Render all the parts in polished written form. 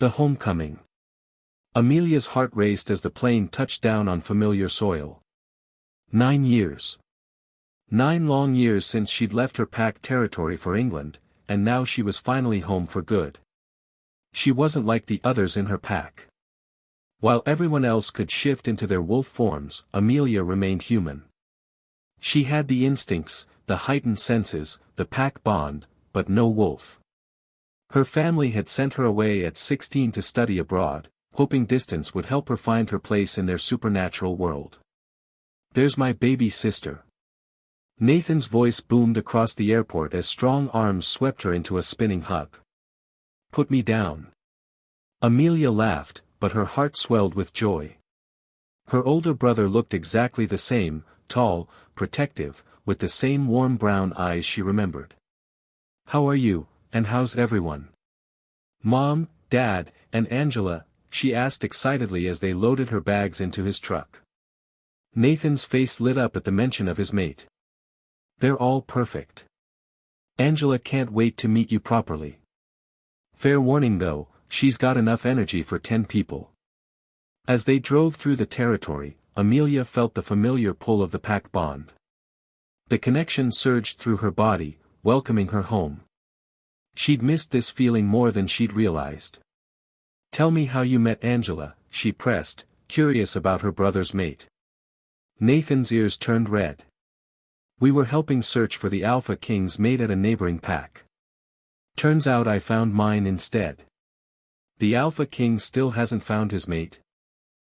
The homecoming. Amelia's heart raced as the plane touched down on familiar soil. 9 years. 9 long years since she'd left her pack territory for England, and now she was finally home for good. She wasn't like the others in her pack. While everyone else could shift into their wolf forms, Amelia remained human. She had the instincts, the heightened senses, the pack bond, but no wolf. Her family had sent her away at 16 to study abroad, hoping distance would help her find her place in their supernatural world. "There's my baby sister." Nathan's voice boomed across the airport as strong arms swept her into a spinning hug. "Put me down." Amelia laughed, but her heart swelled with joy. Her older brother looked exactly the same, tall, protective, with the same warm brown eyes she remembered. "How are you, and how's everyone? Mom, Dad, and Angela?" she asked excitedly as they loaded her bags into his truck. Nathan's face lit up at the mention of his mate. "They're all perfect. Angela can't wait to meet you properly. Fair warning though, she's got enough energy for 10 people." As they drove through the territory, Amelia felt the familiar pull of the pack bond. The connection surged through her body, welcoming her home. She'd missed this feeling more than she'd realized. "Tell me how you met Angela," she pressed, curious about her brother's mate. Nathan's ears turned red. "We were helping search for the Alpha King's mate at a neighboring pack. Turns out I found mine instead." "The Alpha King still hasn't found his mate?"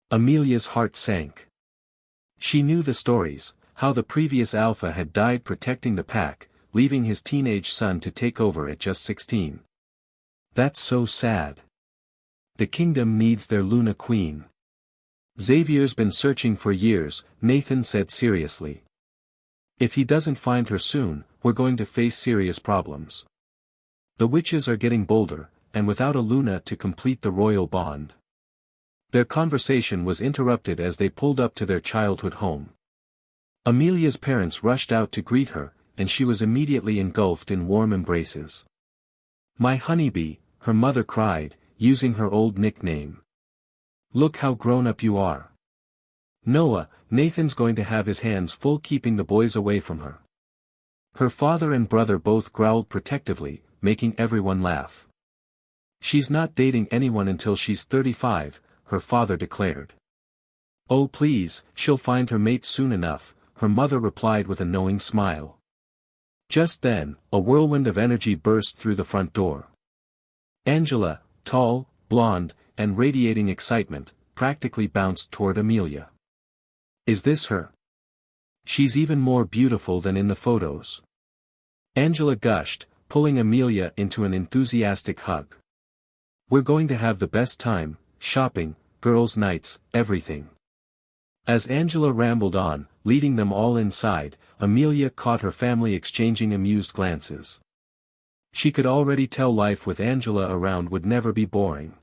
Amelia's heart sank. She knew the stories, how the previous Alpha had died protecting the pack, leaving his teenage son to take over at just 16. "That's so sad. The kingdom needs their Luna Queen." "Xavier's been searching for years," Nathan said seriously. "If he doesn't find her soon, we're going to face serious problems. The witches are getting bolder, and without a Luna to complete the royal bond." Their conversation was interrupted as they pulled up to their childhood home. Amelia's parents rushed out to greet her, and she was immediately engulfed in warm embraces. "My honeybee," her mother cried, using her old nickname. "Look how grown up you are." "Noah, Nathan's going to have his hands full keeping the boys away from her." Her father and brother both growled protectively, making everyone laugh. "She's not dating anyone until she's 35, her father declared. "Oh please, she'll find her mate soon enough," her mother replied with a knowing smile. Just then, a whirlwind of energy burst through the front door. Angela, tall, blonde, and radiating excitement, practically bounced toward Amelia. "Is this her? She's even more beautiful than in the photos." Angela gushed, pulling Amelia into an enthusiastic hug. "We're going to have the best time, shopping, girls' nights, everything." As Angela rambled on, leading them all inside, Amelia caught her family exchanging amused glances. She could already tell life with Angela around would never be boring.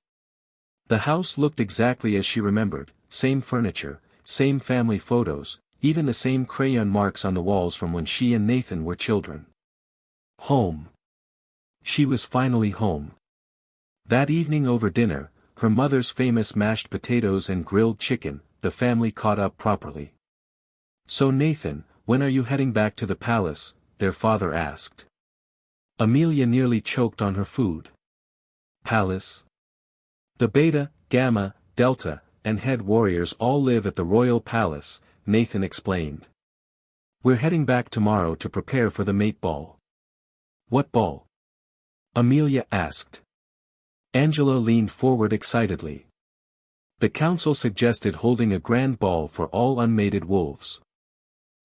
The house looked exactly as she remembered, same furniture, same family photos, even the same crayon marks on the walls from when she and Nathan were children. Home. She was finally home. That evening over dinner, her mother's famous mashed potatoes and grilled chicken, the family caught up properly. "So Nathan, when are you heading back to the palace?" their father asked. Amelia nearly choked on her food. "Palace? The Beta, Gamma, Delta, and Head warriors all live at the royal palace," Nathan explained. "We're heading back tomorrow to prepare for the mate ball." "What ball?" Amelia asked. Angela leaned forward excitedly. "The council suggested holding a grand ball for all unmated wolves.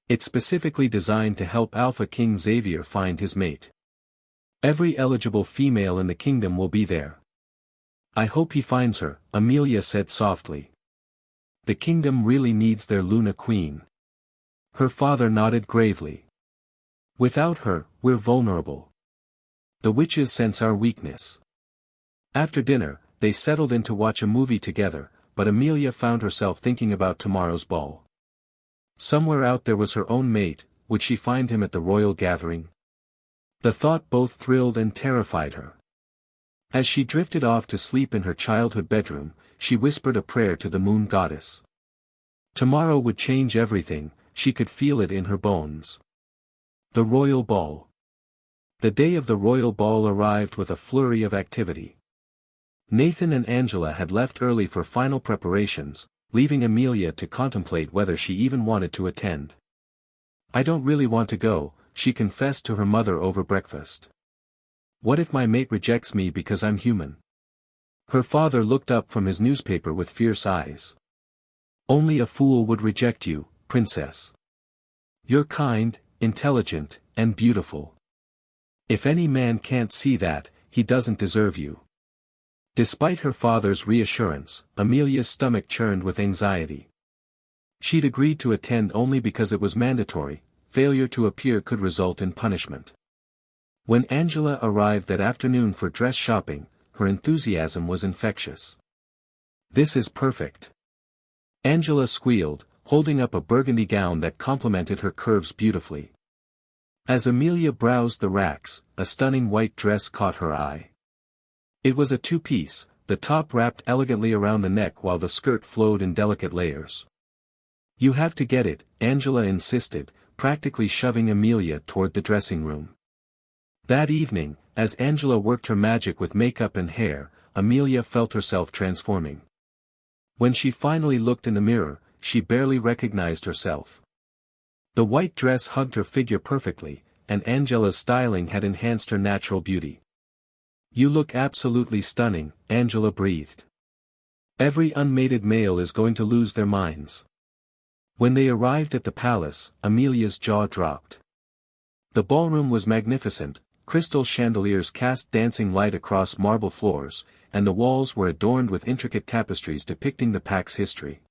It's specifically designed to help Alpha King Xavier find his mate. Every eligible female in the kingdom will be there." "I hope he finds her," Amelia said softly. "The kingdom really needs their Luna Queen." Her father nodded gravely. "Without her, we're vulnerable. The witches sense our weakness." After dinner, they settled in to watch a movie together, but Amelia found herself thinking about tomorrow's ball. Somewhere out there was her own mate, would she find him at the royal gathering? The thought both thrilled and terrified her. As she drifted off to sleep in her childhood bedroom, she whispered a prayer to the moon goddess. Tomorrow would change everything, she could feel it in her bones. The royal ball. The day of the royal ball arrived with a flurry of activity. Nathan and Angela had left early for final preparations, leaving Amelia to contemplate whether she even wanted to attend. "I don't really want to go," she confessed to her mother over breakfast. "What if my mate rejects me because I'm human?" Her father looked up from his newspaper with fierce eyes. "Only a fool would reject you, princess. You're kind, intelligent, and beautiful. If any man can't see that, he doesn't deserve you." Despite her father's reassurance, Amelia's stomach churned with anxiety. She'd agreed to attend only because it was mandatory. Failure to appear could result in punishment. When Angela arrived that afternoon for dress shopping, her enthusiasm was infectious. "This is perfect," Angela squealed, holding up a burgundy gown that complemented her curves beautifully. As Amelia browsed the racks, a stunning white dress caught her eye. It was a two-piece, the top wrapped elegantly around the neck while the skirt flowed in delicate layers. "You have to get it," Angela insisted, practically shoving Amelia toward the dressing room. That evening, as Angela worked her magic with makeup and hair, Amelia felt herself transforming. When she finally looked in the mirror, she barely recognized herself. The white dress hugged her figure perfectly, and Angela's styling had enhanced her natural beauty. "You look absolutely stunning," Angela breathed. "Every unmated male is going to lose their minds." When they arrived at the palace, Amelia's jaw dropped. The ballroom was magnificent, crystal chandeliers cast dancing light across marble floors, and the walls were adorned with intricate tapestries depicting the pack's history.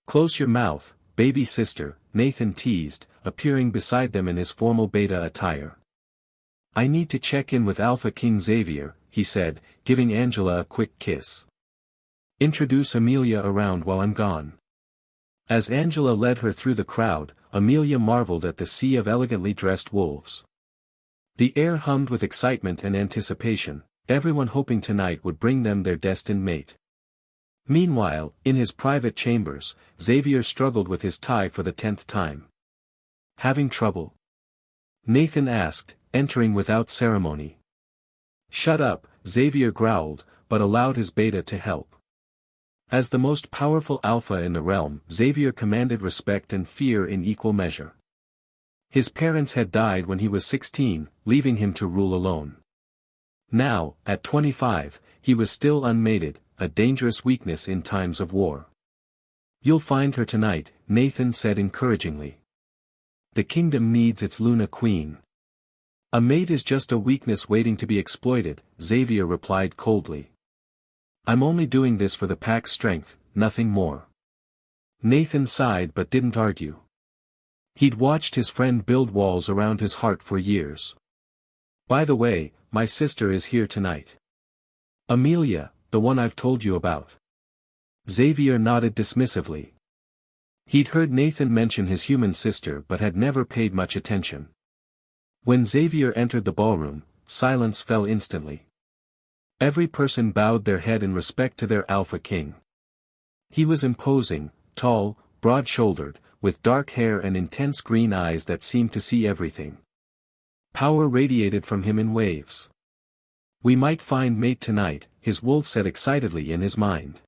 "Close your mouth, baby sister," Nathan teased, appearing beside them in his formal beta attire. "I need to check in with Alpha King Xavier," he said, giving Angela a quick kiss. "Introduce Amelia around while I'm gone." As Angela led her through the crowd, Amelia marveled at the sea of elegantly dressed wolves. The air hummed with excitement and anticipation, everyone hoping tonight would bring them their destined mate. Meanwhile, in his private chambers, Xavier struggled with his tie for the 10th time. "Having trouble?" Nathan asked, entering without ceremony. "Shut up," Xavier growled, but allowed his beta to help. As the most powerful alpha in the realm, Xavier commanded respect and fear in equal measure. His parents had died when he was 16, leaving him to rule alone. Now, at 25, he was still unmated, a dangerous weakness in times of war. "You'll find her tonight," Nathan said encouragingly. "The kingdom needs its Luna Queen." "A mate is just a weakness waiting to be exploited," Xavier replied coldly. "I'm only doing this for the pack's strength, nothing more." Nathan sighed but didn't argue. He'd watched his friend build walls around his heart for years. "By the way, my sister is here tonight." "Amelia, the one I've told you about." Xavier nodded dismissively. He'd heard Nathan mention his human sister but had never paid much attention. When Xavier entered the ballroom, silence fell instantly. Every person bowed their head in respect to their Alpha King. He was imposing, tall, broad-shouldered, with dark hair and intense green eyes that seemed to see everything. Power radiated from him in waves. "We might find mate tonight," his wolf said excitedly in his mind.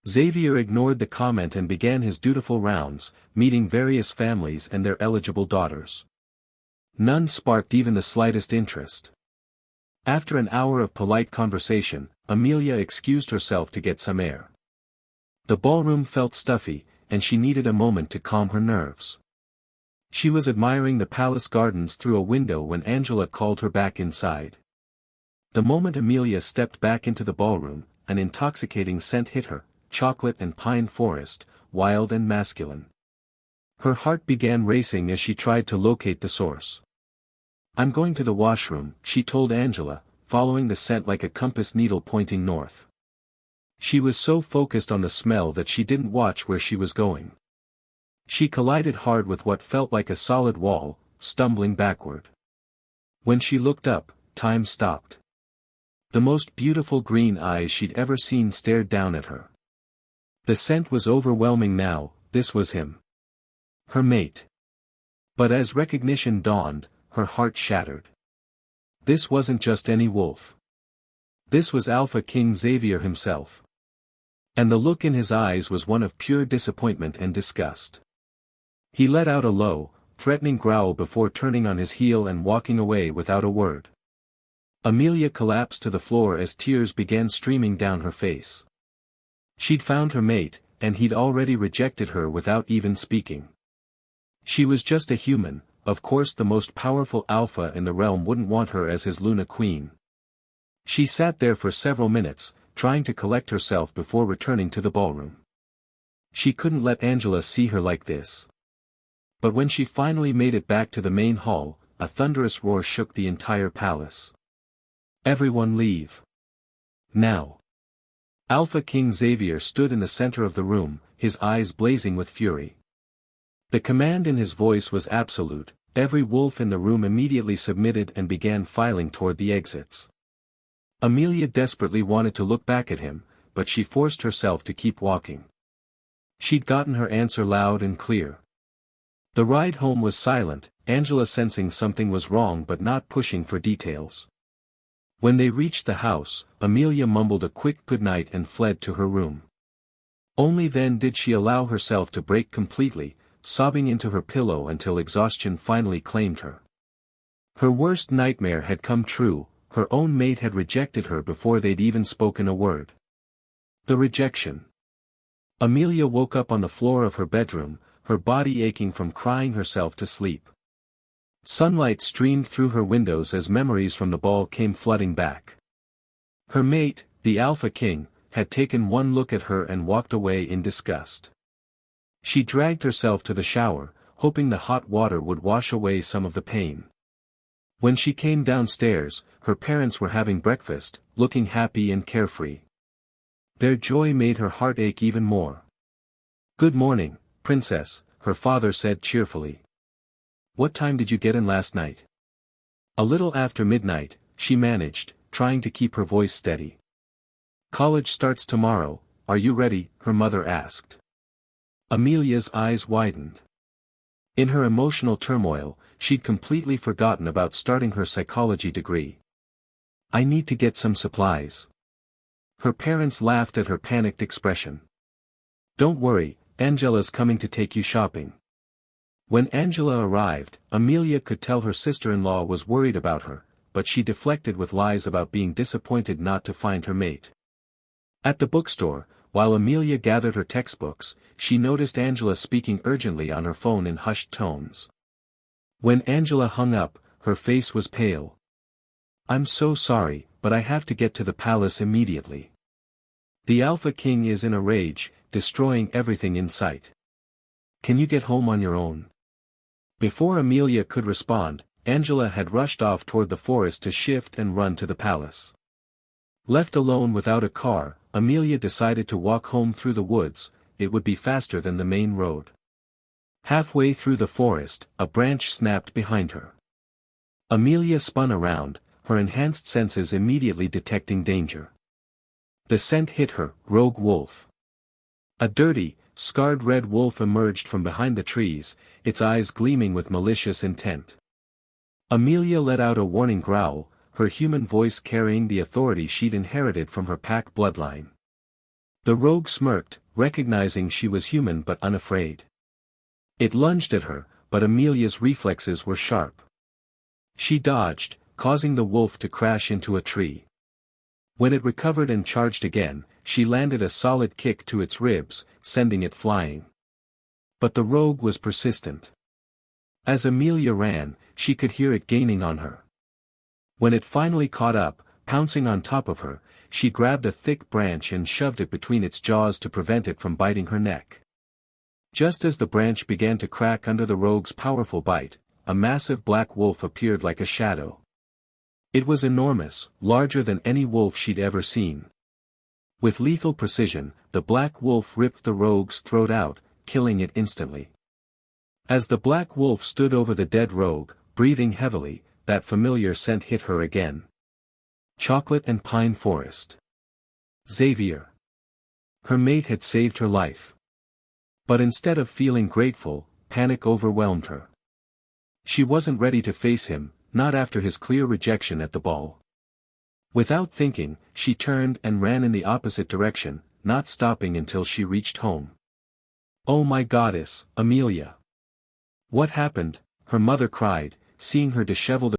Xavier ignored the comment and began his dutiful rounds, meeting various families and their eligible daughters. None sparked even the slightest interest. After an hour of polite conversation, Amelia excused herself to get some air. The ballroom felt stuffy, and she needed a moment to calm her nerves. She was admiring the palace gardens through a window when Angela called her back inside. The moment Amelia stepped back into the ballroom, an intoxicating scent hit her, chocolate and pine forest, wild and masculine. Her heart began racing as she tried to locate the source. "I'm going to the washroom," she told Angela, following the scent like a compass needle pointing north. She was so focused on the smell that she didn't watch where she was going. She collided hard with what felt like a solid wall, stumbling backward. When she looked up, time stopped. The most beautiful green eyes she'd ever seen stared down at her. The scent was overwhelming now, this was him. Her mate. But as recognition dawned, her heart shattered. This wasn't just any wolf. This was Alpha King Xavier himself. And the look in his eyes was one of pure disappointment and disgust. He let out a low, threatening growl before turning on his heel and walking away without a word. Amelia collapsed to the floor as tears began streaming down her face. She'd found her mate, and he'd already rejected her without even speaking. She was just a human, of course the most powerful alpha in the realm wouldn't want her as his Luna Queen. She sat there for several minutes, trying to collect herself before returning to the ballroom. She couldn't let Angela see her like this. But when she finally made it back to the main hall, a thunderous roar shook the entire palace. Everyone leave. Now. Alpha King Xavier stood in the center of the room, his eyes blazing with fury. The command in his voice was absolute. Every wolf in the room immediately submitted and began filing toward the exits. Amelia desperately wanted to look back at him, but she forced herself to keep walking. She'd gotten her answer loud and clear. The ride home was silent, Angela sensing something was wrong but not pushing for details. When they reached the house, Amelia mumbled a quick goodnight and fled to her room. Only then did she allow herself to break completely, sobbing into her pillow until exhaustion finally claimed her. Her worst nightmare had come true, her own mate had rejected her before they'd even spoken a word. The rejection. Amelia woke up on the floor of her bedroom, her body aching from crying herself to sleep. Sunlight streamed through her windows as memories from the ball came flooding back. Her mate, the Alpha King, had taken one look at her and walked away in disgust. She dragged herself to the shower, hoping the hot water would wash away some of the pain. When she came downstairs, her parents were having breakfast, looking happy and carefree. Their joy made her heart ache even more. "Good morning, Princess," her father said cheerfully. "What time did you get in last night?" "A little after midnight," she managed, trying to keep her voice steady. "College starts tomorrow, are you ready?" her mother asked. Amelia's eyes widened. In her emotional turmoil, she'd completely forgotten about starting her psychology degree. "I need to get some supplies." Her parents laughed at her panicked expression. "Don't worry, Angela's coming to take you shopping." When Angela arrived, Amelia could tell her sister-in-law was worried about her, but she deflected with lies about being disappointed not to find her mate. At the bookstore, while Amelia gathered her textbooks, she noticed Angela speaking urgently on her phone in hushed tones. When Angela hung up, her face was pale. "I'm so sorry, but I have to get to the palace immediately. The Alpha King is in a rage, destroying everything in sight. Can you get home on your own?" Before Amelia could respond, Angela had rushed off toward the forest to shift and run to the palace. Left alone without a car, Amelia decided to walk home through the woods. It would be faster than the main road. Halfway through the forest, a branch snapped behind her. Amelia spun around, her enhanced senses immediately detecting danger. The scent hit her, rogue wolf. A dirty, scarred red wolf emerged from behind the trees, its eyes gleaming with malicious intent. Amelia let out a warning growl, her human voice carrying the authority she'd inherited from her pack bloodline. The rogue smirked, recognizing she was human but unafraid. It lunged at her, but Amelia's reflexes were sharp. She dodged, causing the wolf to crash into a tree. When it recovered and charged again, she landed a solid kick to its ribs, sending it flying. But the rogue was persistent. As Amelia ran, she could hear it gaining on her. When it finally caught up, pouncing on top of her, she grabbed a thick branch and shoved it between its jaws to prevent it from biting her neck. Just as the branch began to crack under the rogue's powerful bite, a massive black wolf appeared like a shadow. It was enormous, larger than any wolf she'd ever seen. With lethal precision, the black wolf ripped the rogue's throat out, killing it instantly. As the black wolf stood over the dead rogue, breathing heavily, that familiar scent hit her again. Chocolate and pine forest. Xavier. Her mate had saved her life. But instead of feeling grateful, panic overwhelmed her. She wasn't ready to face him, not after his clear rejection at the ball. Without thinking, she turned and ran in the opposite direction, not stopping until she reached home. "Oh my goddess, Amelia! What happened?" her mother cried, seeing her disheveled